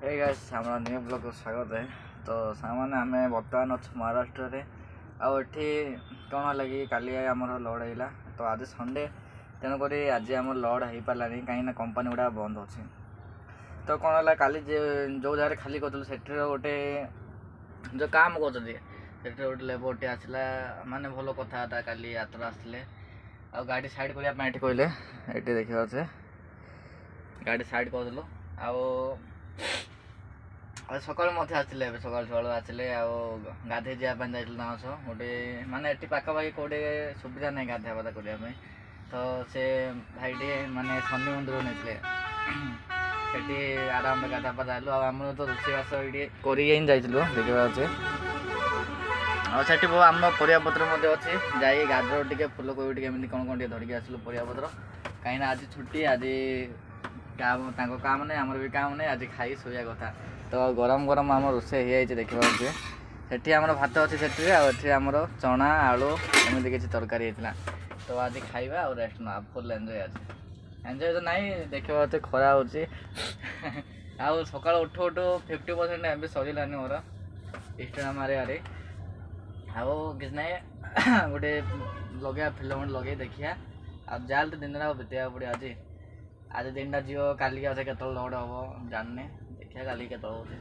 Hey guys हमारा new blog को स्वागत है। तो सामान्य आम बर्तमान अच्छे महाराष्ट्र में आठी कौन लगी काली आमर लड है तो आज संडे तेणुक आज आम लड हो पारा कहीं कंपानी गुड़ा बंद अच्छे। तो कौन है काली जो जगह खाली कर गोटे जो काम कर गोटे लेबरटे आसला माने भल कथा काली यात्रा आसले आ गाड़ी साइड करने कहले ये देखा अच्छे गाड़ी साइड करदेलु सकाल आसले सकाल सकाल आसले गाधे जावाई जाइल गोटे माने पाखापाखि कौटे सुविधा नहीं गाधा बाधा करने तो से भाईटे माने शनि मंदिर नहीं आराम गाधा पाधा आम तो रोषेबास ये कर देखा अच्छे से आम परिया पत्र अच्छे जाए गाजर टे फुलकोबी टे कौन कौन धरिकी आसलु परिया पत्र कहीं आज छुट्टी आज काम नहीं आमर भी काम नहीं आज खाई शोया कथा। तो गरम गरम आम रोषे हो देखा से आम भात अच्छे से आमर चना आलू एमती किसी तरकारी होता तो आज खाइबा और रेस्ट ना फुल एंजॉय आज एंजॉय तो नहीं देखा खरा हो सका उठू उठू 50% एम सरिलानी मोर इंस्टाग्राम मारे किस ना गोटे लगे फिल्म लगे देखिया अब जाल तो दिन बीतेगा पड़े आज दिन टा जीव काली के लड़ हम जाने देखिए काली के चलते